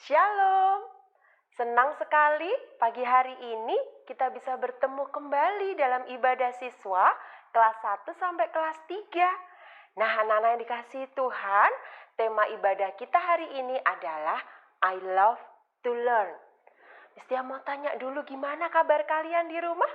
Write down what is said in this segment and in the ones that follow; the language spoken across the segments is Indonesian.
Shalom. Senang sekali pagi hari ini kita bisa bertemu kembali dalam ibadah siswa kelas 1 sampai kelas 3. Nah, anak-anak yang dikasihi Tuhan, tema ibadah kita hari ini adalah I love to learn. Mesti mau tanya dulu gimana kabar kalian di rumah?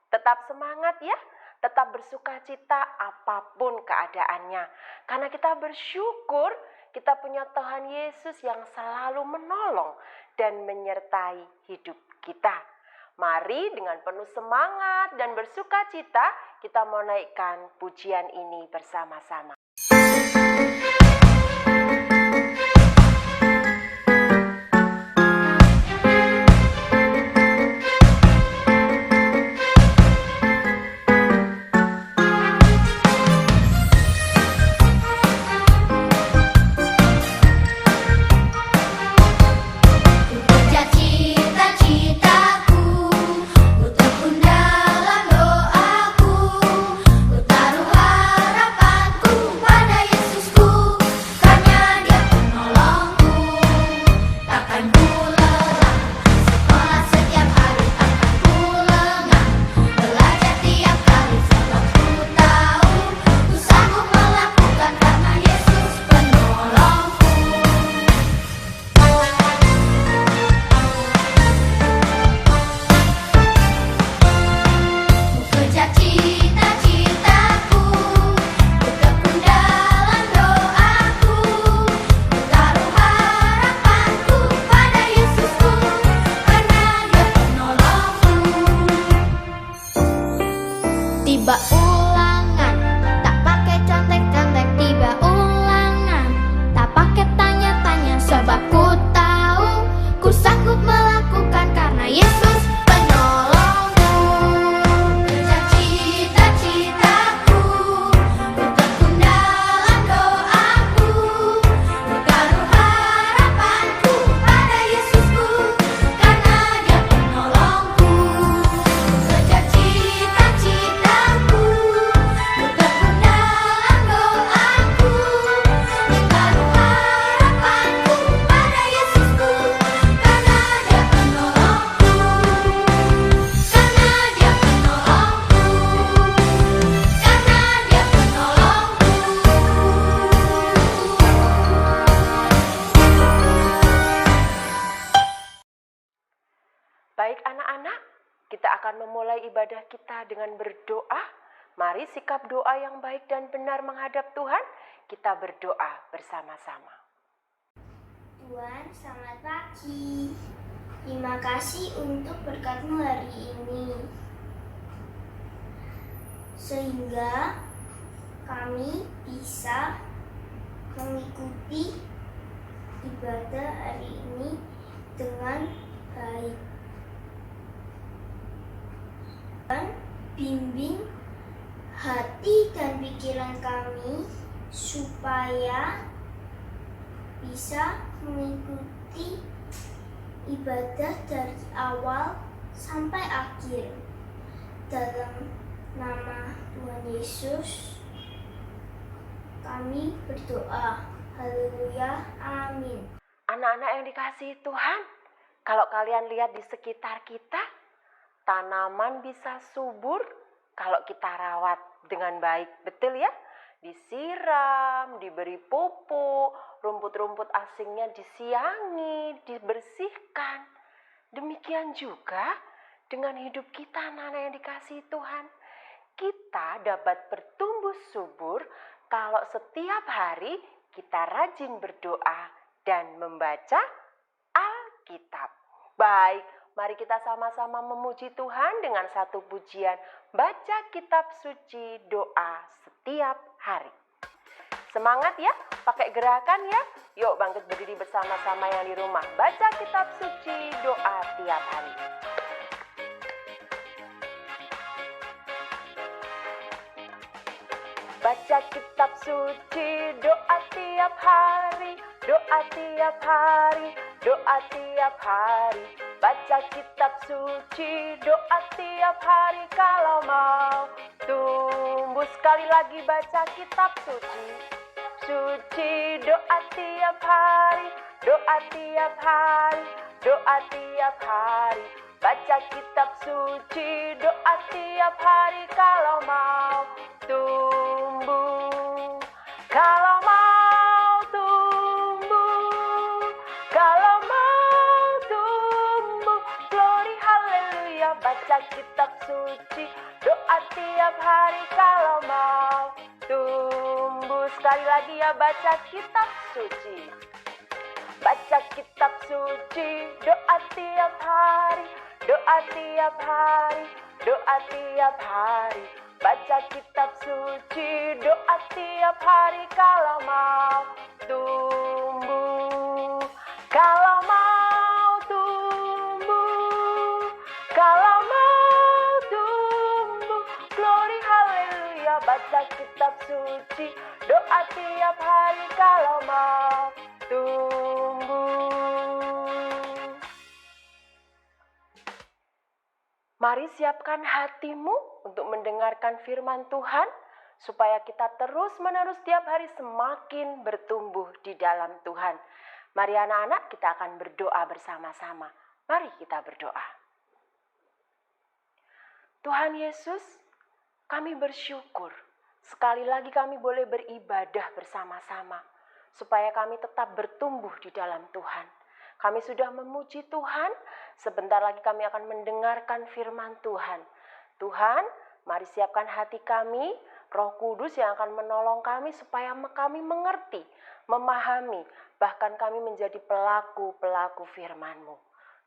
Tetap semangat ya, tetap bersukacita apapun keadaannya. Karena kita bersyukur kita punya Tuhan Yesus yang selalu menolong dan menyertai hidup kita. Mari dengan penuh semangat dan bersukacita kita mau naikkan pujian ini bersama-sama. Tiba ulangan, tak pakai contek-contek. Tiba ulangan, tak pakai tanya-tanya. Sebab ku tahu, ku sanggup melakukan karena Yesus penolongku. Kejar cita-citaku, ku tekun dalam doaku, ku taruh harapanku pada Yesusku, karena Dia penolongku. Kejar cita-citaku, ku tekun dalam doaku, ku taruh harapanku pada Yesusku, karena Dia penolongku, karena Dia penolongku, karena Dia penolongku. Baik anak-anak, kita akan memulai ibadah kita dengan berdoa. Mari sikap doa yang baik dan benar menghadap Tuhan. Kita berdoa bersama-sama. Tuhan, selamat pagi. Terima kasih untuk berkat-Mu hari ini. Sehingga kami bisa mengikuti ibadah hari ini dengan baik. Dan bimbing hati dan pikiran kami supaya bisa mengikuti ibadah dari awal sampai akhir. Dalam nama Tuhan Yesus kami berdoa. Haleluya, amin. Anak-anak yang dikasihi Tuhan, kalau kalian lihat di sekitar kita, tanaman bisa subur kalau kita rawat dengan baik, betul ya? Disiram, diberi pupuk, rumput-rumput asingnya disiangi, dibersihkan. Demikian juga dengan hidup kita, anak-anak yang dikasihi Tuhan. Kita dapat bertumbuh subur kalau setiap hari kita rajin berdoa dan membaca Alkitab. Baik, mari kita sama-sama memuji Tuhan dengan satu pujian, baca kitab suci doa setiap hari. Semangat ya, pakai gerakan ya. Yuk bangkit berdiri bersama-sama yang di rumah. Baca kitab suci doa tiap hari. Baca kitab suci doa tiap hari, doa tiap hari, doa tiap hari. Baca kitab suci doa tiap hari kalau mau tumbuh. Sekali lagi baca kitab suci. Suci doa tiap hari, doa tiap hari, doa tiap hari. Baca kitab suci, doa tiap hari kalau mau tumbuh. Kalau mau tumbuh, kalau mau tumbuh, glory haleluya. Baca kitab suci, doa tiap hari kalau mau tumbuh. Sekali lagi ya, baca kitab suci. Baca kitab suci, doa tiap hari, doa tiap hari, doa tiap hari. Baca kitab suci, doa tiap hari kalau mau tumbuh. Kalau mau tumbuh, kalau mau tumbuh, glory haleluya. Baca kitab suci, doa tiap hari kalau mau tumbuh. Mari siapkan hatimu untuk mendengarkan firman Tuhan, supaya kita terus-menerus tiap hari semakin bertumbuh di dalam Tuhan. Mari anak-anak, kita akan berdoa bersama-sama. Mari kita berdoa. Tuhan Yesus, kami bersyukur. Sekali lagi kami boleh beribadah bersama-sama, supaya kami tetap bertumbuh di dalam Tuhan. Kami sudah memuji Tuhan, sebentar lagi kami akan mendengarkan firman Tuhan. Tuhan, mari siapkan hati kami, Roh Kudus yang akan menolong kami supaya kami mengerti, memahami, bahkan kami menjadi pelaku-pelaku firman-Mu.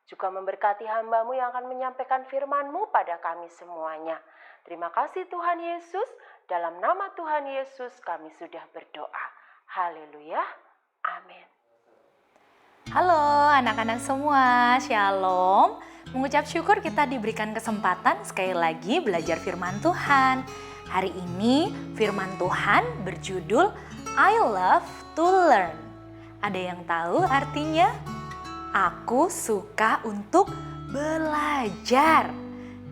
Juga memberkati hamba-Mu yang akan menyampaikan firman-Mu pada kami semuanya. Terima kasih Tuhan Yesus, dalam nama Tuhan Yesus kami sudah berdoa. Haleluya, amin. Halo anak-anak semua, Shalom. Mengucap syukur kita diberikan kesempatan sekali lagi belajar firman Tuhan. Hari ini firman Tuhan berjudul I love to learn. Ada yang tahu artinya? Aku suka untuk belajar.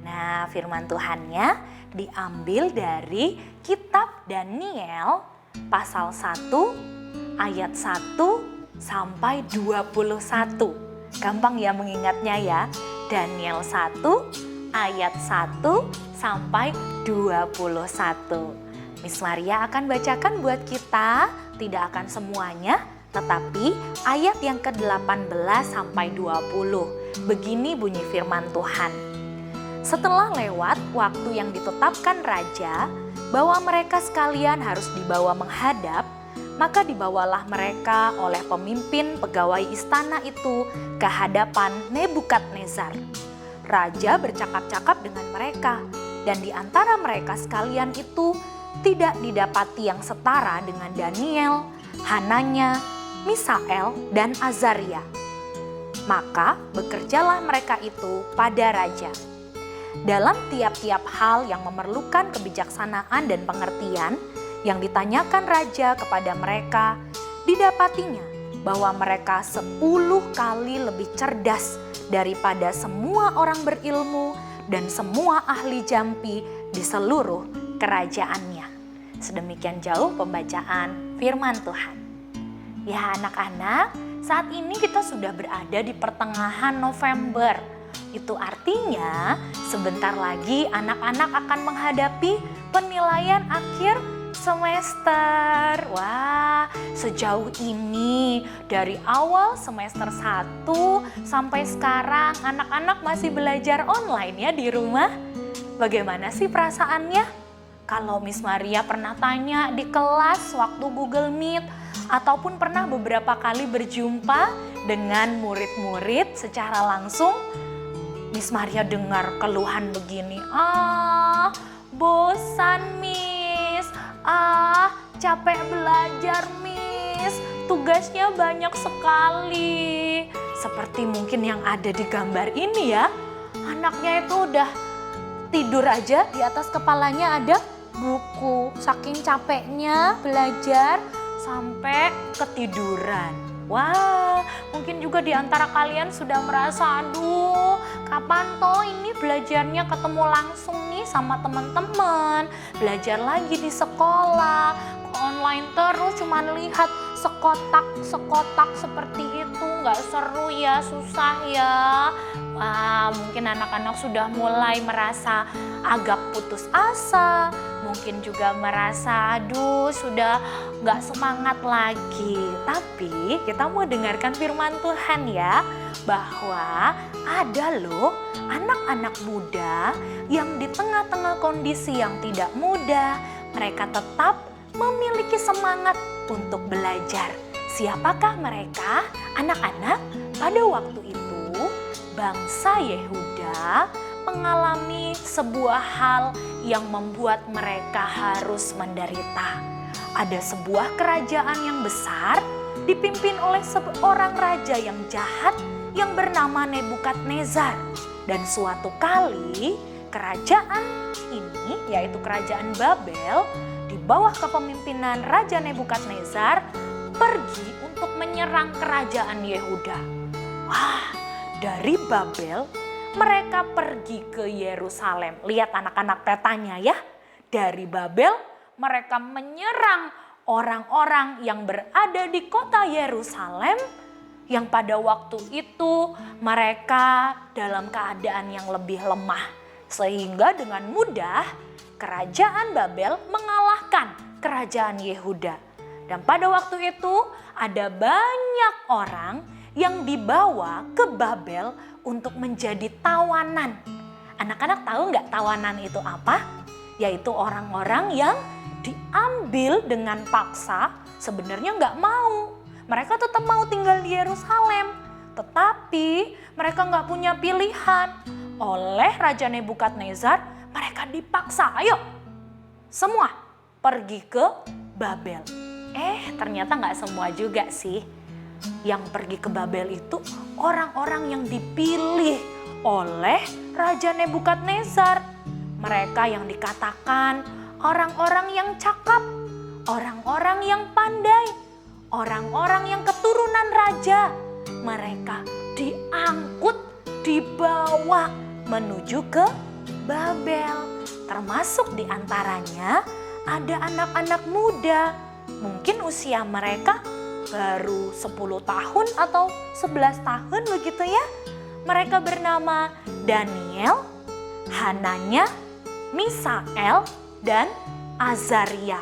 Nah, firman Tuhannya diambil dari kitab Daniel pasal 1 ayat 1 sampai 21. Gampang ya mengingatnya ya. Daniel 1 ayat 1 sampai 21. Miss Maria akan bacakan buat kita, tidak akan semuanya, tetapi ayat yang ke-18 sampai 20. Begini bunyi firman Tuhan. Setelah lewat waktu yang ditetapkan raja bahwa mereka sekalian harus dibawa menghadap, maka dibawalah mereka oleh pemimpin pegawai istana itu ke hadapan Nebukadnezar. Raja bercakap-cakap dengan mereka, dan di antara mereka sekalian itu tidak didapati yang setara dengan Daniel, Hananya, Misael, dan Azaria. Maka bekerjalah mereka itu pada raja. Dalam tiap-tiap hal yang memerlukan kebijaksanaan dan pengertian, yang ditanyakan raja kepada mereka, didapatinya bahwa mereka 10 kali lebih cerdas daripada semua orang berilmu dan semua ahli jampi di seluruh kerajaannya. Sedemikian jauh pembacaan firman Tuhan. Ya anak-anak, saat ini kita sudah berada di pertengahan November. Itu artinya sebentar lagi anak-anak akan menghadapi penilaian akhir semester. Wah, sejauh ini dari awal semester 1 sampai sekarang anak-anak masih belajar online ya di rumah. Bagaimana sih perasaannya? Kalau Miss Maria pernah tanya di kelas waktu Google Meet ataupun pernah beberapa kali berjumpa dengan murid-murid secara langsung, Miss Maria dengar keluhan begini, bosan Miss, capek belajar Miss, tugasnya banyak sekali. Seperti mungkin yang ada di gambar ini ya, anaknya itu udah tidur aja, di atas kepalanya ada buku, saking capeknya belajar sampai ketiduran. Wah, mungkin juga di antara kalian sudah merasa, aduh, kapan toh ini belajarnya ketemu langsung nih sama teman-teman, belajar lagi di sekolah, online terus cuman lihat sekotak seperti itu nggak seru ya, susah ya. Wah, mungkin anak-anak sudah mulai merasa agak putus asa, mungkin juga merasa aduh sudah nggak semangat lagi. Tapi kita mau dengarkan firman Tuhan ya, bahwa ada loh anak-anak muda yang di tengah-tengah kondisi yang tidak mudah, mereka tetap memiliki semangat untuk belajar. Siapakah mereka? Anak-anak, pada waktu itu bangsa Yehuda mengalami sebuah hal yang membuat mereka harus menderita. Ada sebuah kerajaan yang besar dipimpin oleh seorang raja yang jahat yang bernama Nebukadnezar. Dan suatu kali kerajaan ini, yaitu kerajaan Babel, di bawah kepemimpinan Raja Nebukadnezar, pergi untuk menyerang kerajaan Yehuda. Wah, dari Babel mereka pergi ke Yerusalem. Lihat anak-anak petanya ya. Dari Babel mereka menyerang orang-orang yang berada di kota Yerusalem, yang pada waktu itu mereka dalam keadaan yang lebih lemah. Sehingga dengan mudah kerajaan Babel mengalahkan kerajaan Yehuda. Dan pada waktu itu ada banyak orang yang dibawa ke Babel untuk menjadi tawanan. Anak-anak tahu nggak tawanan itu apa? Yaitu orang-orang yang diambil dengan paksa, sebenarnya nggak mau. Mereka tetap mau tinggal di Yerusalem, tetapi mereka nggak punya pilihan. Oleh Raja Nebukadnezar, mereka dipaksa, ayo semua pergi ke Babel. Ternyata nggak semua juga sih. Yang pergi ke Babel itu orang-orang yang dipilih oleh Raja Nebukadnezar. Mereka yang dikatakan orang-orang yang cakap, orang-orang yang pandai, orang-orang yang keturunan raja. Mereka diangkut, dibawa menuju ke Babel. Termasuk diantaranya ada anak-anak muda. Mungkin usia mereka baru 10 tahun atau 11 tahun begitu ya. Mereka bernama Daniel, Hananya, Misael, dan Azaria.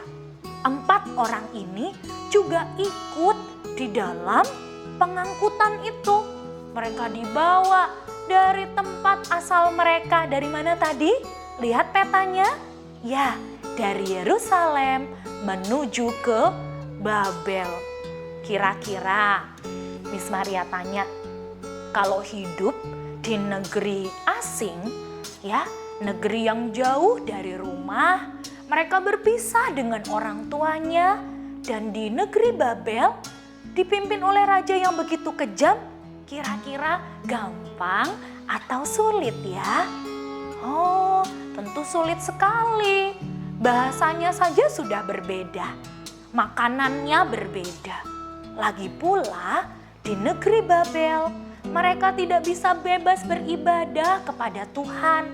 4 orang ini juga ikut di dalam pengangkutan itu. Mereka dibawa dari tempat asal mereka. Dari mana tadi? Lihat petanya. Ya, dari Yerusalem menuju ke Babel. Kira-kira Miss Maria tanya, kalau hidup di negeri asing, ya, negeri yang jauh dari rumah, mereka berpisah dengan orang tuanya, dan di negeri Babel dipimpin oleh raja yang begitu kejam, kira-kira gampang atau sulit ya? Oh, tentu sulit sekali. Bahasanya saja sudah berbeda, makanannya berbeda. Lagi pula di negeri Babel, mereka tidak bisa bebas beribadah kepada Tuhan.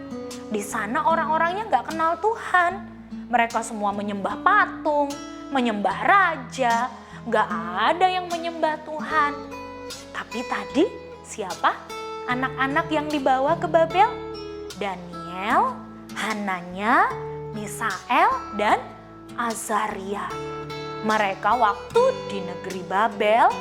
Di sana orang-orangnya nggak kenal Tuhan. Mereka semua menyembah patung, menyembah raja, nggak ada yang menyembah Tuhan. Tapi tadi siapa anak-anak yang dibawa ke Babel? Daniel, Hananya, Misael, dan Azaria. Mereka waktu di negeri Babel,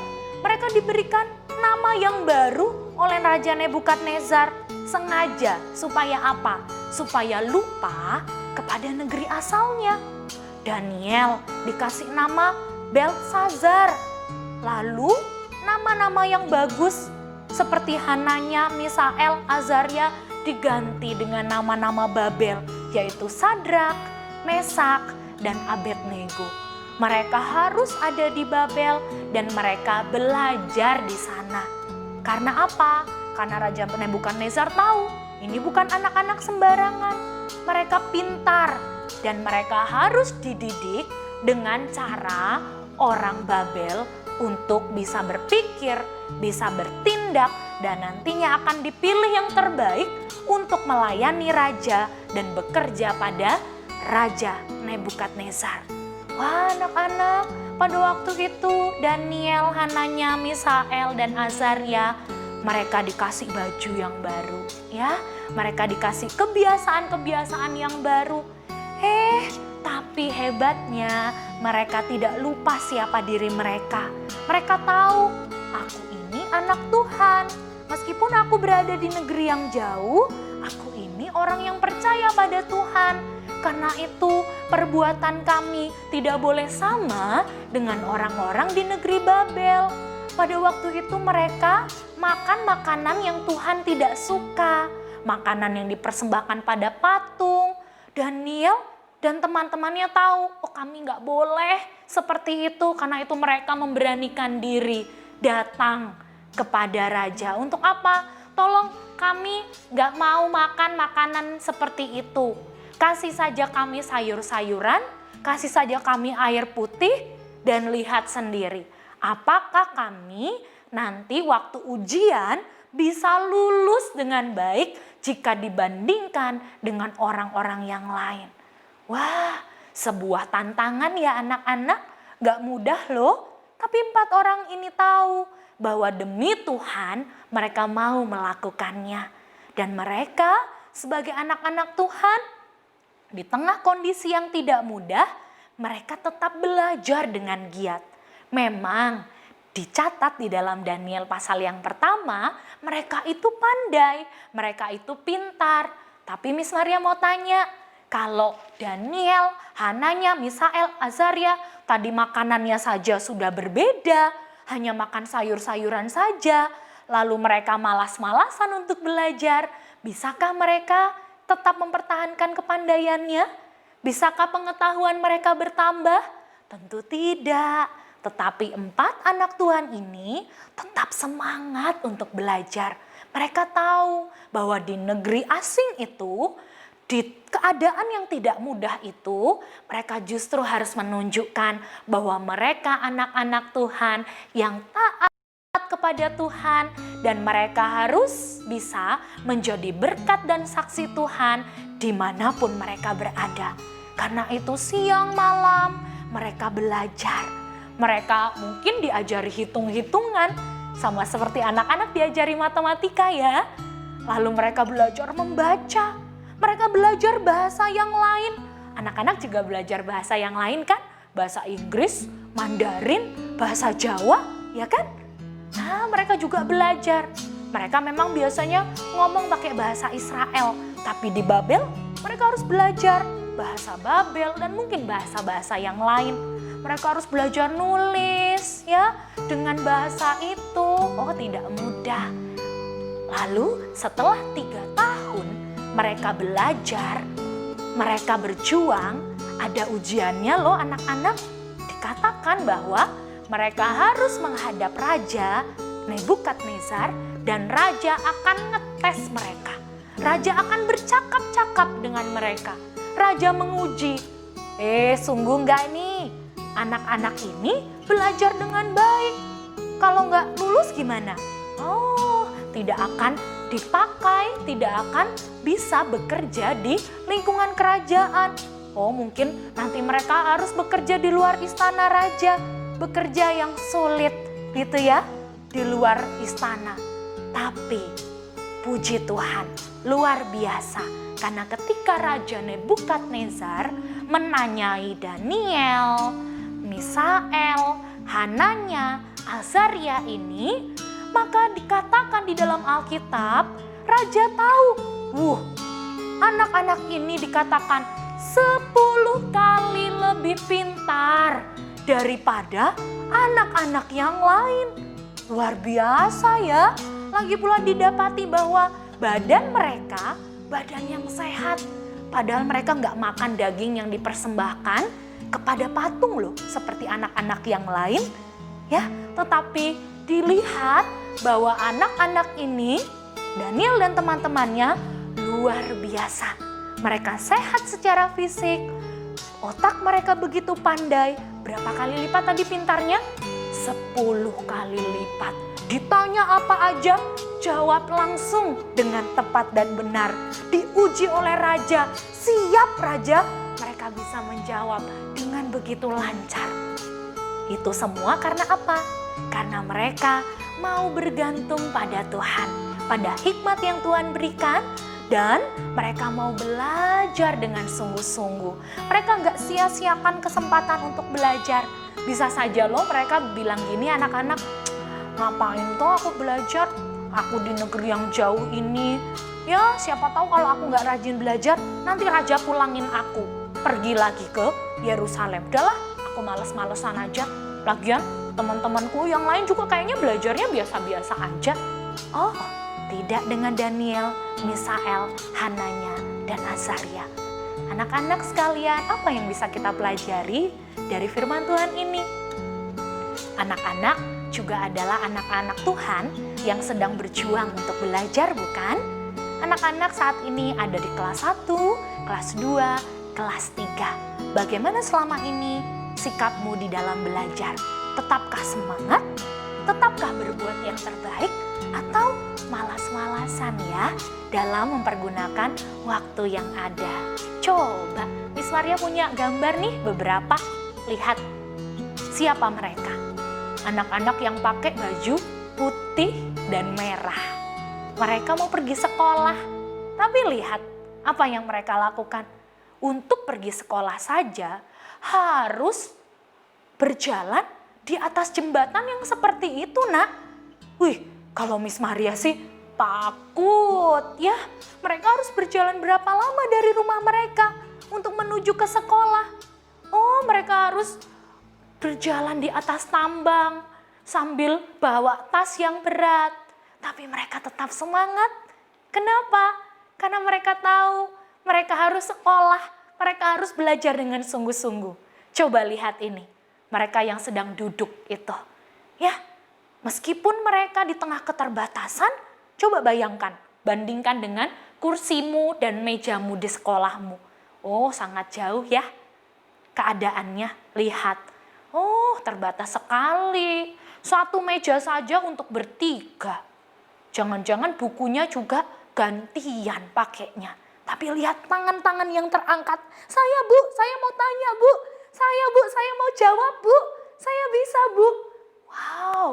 mereka diberikan nama yang baru oleh Raja Nebukadnezar. Sengaja supaya apa? Supaya lupa kepada negeri asalnya. Daniel dikasih nama Belsazar. Lalu nama-nama yang bagus seperti Hananya, Misael, Azaria diganti dengan nama-nama Babel, yaitu Sadrak, Mesak, dan Abednego. Mereka harus ada di Babel dan mereka belajar di sana. Karena apa? Karena Raja Nebukadnezar tahu ini bukan anak-anak sembarangan. Mereka pintar dan mereka harus dididik dengan cara orang Babel untuk bisa berpikir, bisa bertindak, dan nantinya akan dipilih yang terbaik untuk melayani raja dan bekerja pada Raja Nebukadnezar. Wah anak-anak, Pada waktu itu Daniel, Hananya, Misael, dan Azaria mereka dikasih baju yang baru, ya. Mereka dikasih kebiasaan-kebiasaan yang baru. Tapi hebatnya mereka tidak lupa siapa diri mereka. Mereka tahu, aku ini anak Tuhan. Meskipun aku berada di negeri yang jauh, aku ini orang yang percaya pada Tuhan. Karena itu perbuatan kami tidak boleh sama dengan orang-orang di negeri Babel. Pada waktu itu mereka makan makanan yang Tuhan tidak suka. Makanan yang dipersembahkan pada patung. Daniel dan teman-temannya tahu, kami nggak boleh seperti itu. Karena itu mereka memberanikan diri datang kepada raja. Untuk apa? Tolong, kami nggak mau makan makanan seperti itu. Kasih saja kami sayur-sayuran, kasih saja kami air putih, dan lihat sendiri. Apakah kami nanti waktu ujian bisa lulus dengan baik jika dibandingkan dengan orang-orang yang lain. Wah, sebuah tantangan ya anak-anak, gak mudah loh. Tapi 4 orang ini tahu bahwa demi Tuhan mereka mau melakukannya. Dan mereka sebagai anak-anak Tuhan, di tengah kondisi yang tidak mudah, mereka tetap belajar dengan giat. Memang dicatat di dalam Daniel pasal yang pertama, mereka itu pandai, mereka itu pintar. Tapi Miss Maria mau tanya, kalau Daniel, Hananya, Misael, Azaria, tadi makanannya saja sudah berbeda, hanya makan sayur-sayuran saja, lalu mereka malas-malasan untuk belajar, bisakah mereka tetap mempertahankan kepandaiannya? Bisakah pengetahuan mereka bertambah? Tentu tidak. Tetapi 4 anak Tuhan ini tetap semangat untuk belajar. Mereka tahu bahwa di negeri asing itu, di keadaan yang tidak mudah itu, mereka justru harus menunjukkan bahwa mereka anak-anak Tuhan yang taat kepada Tuhan, dan mereka harus bisa menjadi berkat dan saksi Tuhan dimanapun mereka berada. Karena itu siang malam mereka belajar. Mereka mungkin diajari hitung-hitungan, sama seperti anak-anak diajari matematika ya. Lalu mereka belajar membaca, mereka belajar bahasa yang lain. Anak-anak juga belajar bahasa yang lain kan? Bahasa Inggris, Mandarin, bahasa Jawa, ya kan? Nah, mereka juga belajar. Mereka memang biasanya ngomong pakai bahasa Israel, tapi di Babel mereka harus belajar bahasa Babel dan mungkin bahasa-bahasa yang lain. Mereka harus belajar nulis ya dengan bahasa itu. Oh, tidak mudah. Lalu setelah 3 tahun mereka belajar, mereka berjuang, ada ujiannya loh anak-anak. Dikatakan bahwa mereka harus menghadap Raja Nebukadnezar dan Raja akan ngetes mereka. Raja akan bercakap-cakap dengan mereka. Raja menguji, sungguh nggak nih anak-anak ini belajar dengan baik? Kalau nggak lulus gimana? Oh, tidak akan dipakai, tidak akan bisa bekerja di lingkungan kerajaan. Oh, mungkin nanti mereka harus bekerja di luar istana raja. Bekerja yang sulit gitu ya, di luar istana. Tapi puji Tuhan, luar biasa. Karena ketika Raja Nebukadnezar menanyai Daniel, Misael, Hananya, Azaria ini, maka dikatakan di dalam Alkitab, Raja tahu, anak-anak ini dikatakan 10 kali lebih pintar daripada anak-anak yang lain. Luar biasa ya. Lagi pula didapati bahwa badan mereka, badan yang sehat. Padahal mereka nggak makan daging yang dipersembahkan kepada patung loh, seperti anak-anak yang lain. Ya, tetapi dilihat bahwa anak-anak ini, Daniel dan teman-temannya luar biasa. Mereka sehat secara fisik, otak mereka begitu pandai. Berapa kali lipat tadi pintarnya? 10 kali lipat. Ditanya apa aja, jawab langsung dengan tepat dan benar. Diuji oleh raja, siap raja, mereka bisa menjawab dengan begitu lancar. Itu semua karena apa? Karena mereka mau bergantung pada Tuhan, pada hikmat yang Tuhan berikan, dan mereka mau belajar dengan sungguh-sungguh. Mereka nggak sia-siakan kesempatan untuk belajar. Bisa saja loh mereka bilang gini, anak-anak, ngapain toh aku belajar? Aku di negeri yang jauh ini. Ya siapa tahu kalau aku nggak rajin belajar, nanti raja pulangin aku. Pergi lagi ke Yerusalem. Udahlah, aku males-malesan aja. Lagian teman-temanku yang lain juga kayaknya belajarnya biasa-biasa aja. Oh, tidak dengan Daniel, Misael, Hananya, dan Azaria. Anak-anak sekalian, apa yang bisa kita pelajari dari firman Tuhan ini? Anak-anak juga adalah anak-anak Tuhan yang sedang berjuang untuk belajar, bukan? Anak-anak saat ini ada di kelas 1, kelas 2, kelas 3. Bagaimana selama ini sikapmu di dalam belajar? Tetapkah semangat? Tetapkah berbuat yang terbaik? Atau malas-malasan ya dalam mempergunakan waktu yang ada? Coba, Miss Maria punya gambar nih beberapa. Lihat, siapa mereka? Anak-anak yang pakai baju putih dan merah. Mereka mau pergi sekolah, tapi lihat apa yang mereka lakukan. Untuk pergi sekolah saja harus berjalan di atas jembatan yang seperti itu, nak. Wih, kalau Miss Maria sih takut ya. Mereka harus berjalan berapa lama dari rumah mereka untuk menuju ke sekolah? Oh, mereka harus berjalan di atas tambang sambil bawa tas yang berat. Tapi mereka tetap semangat. Kenapa? Karena mereka tahu mereka harus sekolah, mereka harus belajar dengan sungguh-sungguh. Coba lihat ini, mereka yang sedang duduk itu. Ya, meskipun mereka di tengah keterbatasan, coba bayangkan, bandingkan dengan kursimu dan mejamu di sekolahmu. Oh, sangat jauh ya keadaannya. Lihat, oh terbatas sekali. Satu meja saja untuk bertiga. Jangan-jangan bukunya juga gantian pakainya. Tapi lihat tangan-tangan yang terangkat. Saya bu, saya mau tanya bu. Saya mau jawab bu. Saya bisa bu. Wow,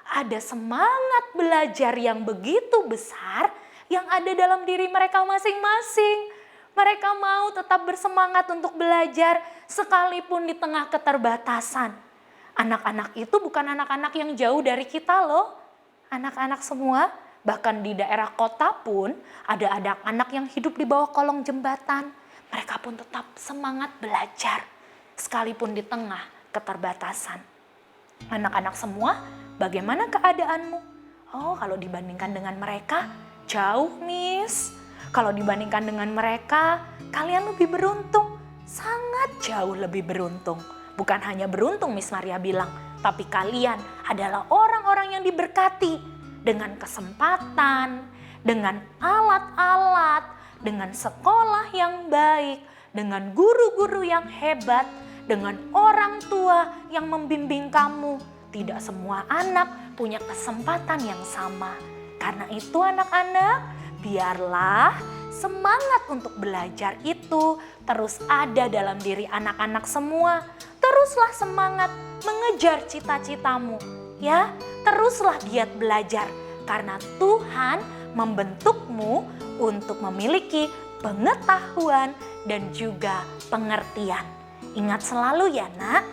ada semangat belajar yang begitu besar yang ada dalam diri mereka masing-masing. Mereka mau tetap bersemangat untuk belajar sekalipun di tengah keterbatasan. Anak-anak itu bukan anak-anak yang jauh dari kita loh. Anak-anak semua, bahkan di daerah kota pun ada anak-anak yang hidup di bawah kolong jembatan. Mereka pun tetap semangat belajar sekalipun di tengah keterbatasan. Anak-anak semua, bagaimana keadaanmu? Oh, kalau dibandingkan dengan mereka, jauh Miss. Kalau dibandingkan dengan mereka, kalian lebih beruntung. Sangat jauh lebih beruntung. Bukan hanya beruntung Miss Maria bilang, tapi kalian adalah orang-orang yang diberkati dengan kesempatan, dengan alat-alat, dengan sekolah yang baik, dengan guru-guru yang hebat, dengan orang tua yang membimbing kamu. Tidak semua anak punya kesempatan yang sama. Karena itu anak-anak, biarlah semangat untuk belajar itu terus ada dalam diri anak-anak semua. Teruslah semangat mengejar cita-citamu. Ya, teruslah giat belajar. Karena Tuhan membentukmu untuk memiliki pengetahuan dan juga pengertian. Ingat selalu ya nak,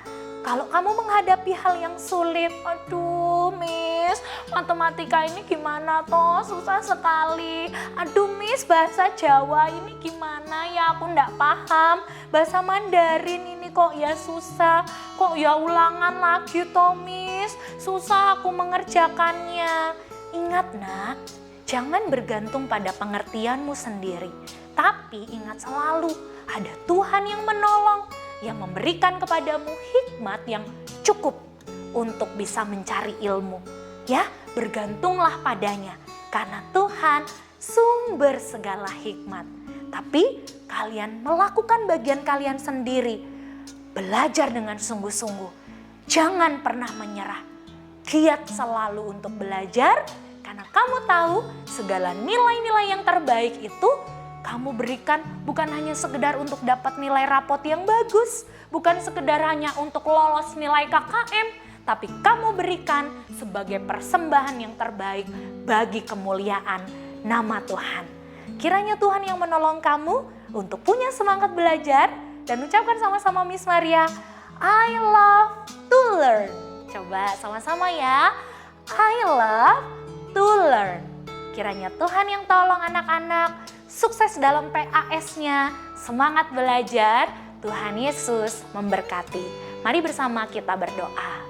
kalau kamu menghadapi hal yang sulit, aduh Miss, matematika ini gimana toh, susah sekali. Aduh Miss, bahasa Jawa ini gimana ya, aku ndak paham. Bahasa Mandarin ini kok ya susah, kok ya ulangan lagi toh Miss, susah aku mengerjakannya. Ingat nak, jangan bergantung pada pengertianmu sendiri. Tapi ingat selalu, ada Tuhan yang menolong, yang memberikan kepadamu hikmat yang cukup untuk bisa mencari ilmu. Ya, bergantunglah padanya, karena Tuhan sumber segala hikmat. Tapi kalian melakukan bagian kalian sendiri. Belajar dengan sungguh-sungguh. Jangan pernah menyerah. Giat selalu untuk belajar, karena kamu tahu segala nilai-nilai yang terbaik itu kamu berikan bukan hanya sekedar untuk dapat nilai rapot yang bagus, bukan sekedar hanya untuk lolos nilai KKM, tapi kamu berikan sebagai persembahan yang terbaik bagi kemuliaan nama Tuhan. Kiranya Tuhan yang menolong kamu untuk punya semangat belajar dan ucapkan sama-sama Miss Maria, I love to learn. Coba sama-sama ya, I love to learn. Kiranya Tuhan yang tolong anak-anak sukses dalam PAS-nya, semangat belajar, Tuhan Yesus memberkati. Mari bersama kita berdoa.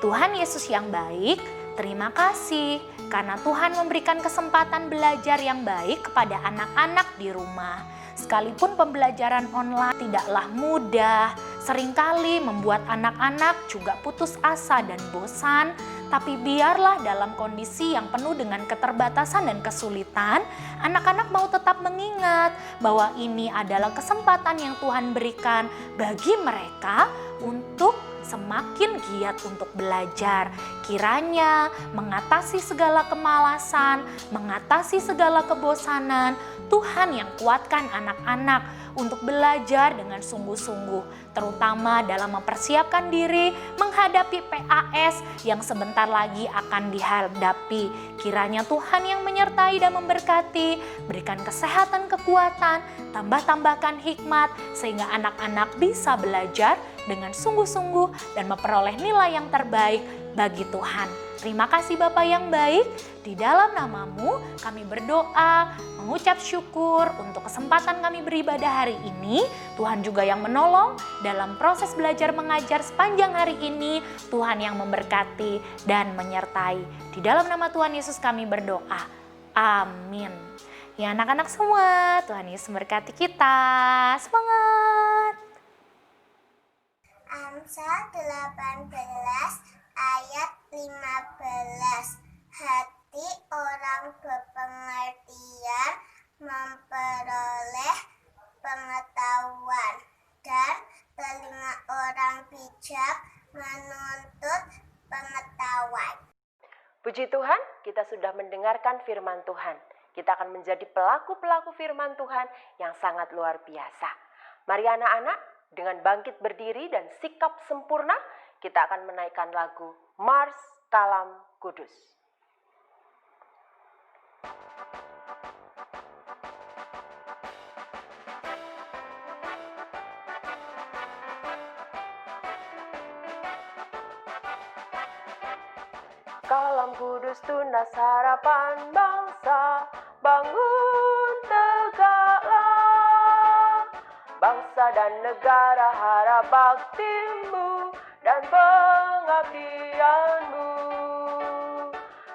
Tuhan Yesus yang baik, terima kasih karena Tuhan memberikan kesempatan belajar yang baik kepada anak-anak di rumah. Sekalipun pembelajaran online tidaklah mudah, seringkali membuat anak-anak juga putus asa dan bosan, tapi biarlah dalam kondisi yang penuh dengan keterbatasan dan kesulitan, anak-anak mau tetap mengingat bahwa ini adalah kesempatan yang Tuhan berikan bagi mereka untuk semakin giat untuk belajar. Kiranya mengatasi segala kemalasan, mengatasi segala kebosanan, Tuhan yang kuatkan anak-anak untuk belajar dengan sungguh-sungguh, terutama dalam mempersiapkan diri menghadapi PAS yang sebentar lagi akan dihadapi. Kiranya Tuhan yang menyertai dan memberkati, berikan kesehatan, kekuatan, tambahkan hikmat, sehingga anak-anak bisa belajar dengan sungguh-sungguh dan memperoleh nilai yang terbaik bagi Tuhan. Terima kasih Bapa yang baik, di dalam namamu kami berdoa, mengucap syukur untuk kesempatan kami beribadah hari ini. Tuhan juga yang menolong dalam proses belajar mengajar sepanjang hari ini. Tuhan yang memberkati dan menyertai. Di dalam nama Tuhan Yesus kami berdoa. Amin. Ya anak-anak semua, Tuhan Yesus memberkati kita. Semangat! Amsal 18 ayat 15. Hati orang berpengertian memperoleh pengetahuan, dan telinga orang bijak menuntut pengetahuan. Puji Tuhan, kita sudah mendengarkan firman Tuhan. Kita akan menjadi pelaku-pelaku firman Tuhan yang sangat luar biasa. Mari anak-anak, dengan bangkit berdiri dan sikap sempurna, kita akan menaikkan lagu Mars Kalam Kudus. Kalam kudus tunas harapan bangsa, bangun tegaklah. Bangsa dan negara harap baktimu dan pengabdianmu.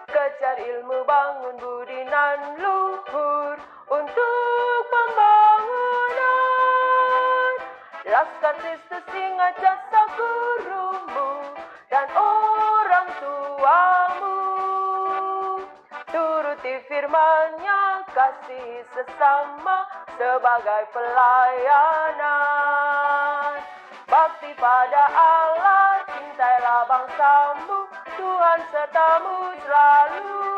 Kejar ilmu, bangun budi nan luhur untuk pembangunan. Laskar Kristus ingat jasa gurumu dan orang tuamu. Turuti firman-Nya, kasihi sesama sebagai pelayanan. Bakti pada Allah, cintailah bangsamu, Tuhan sertamu selalu.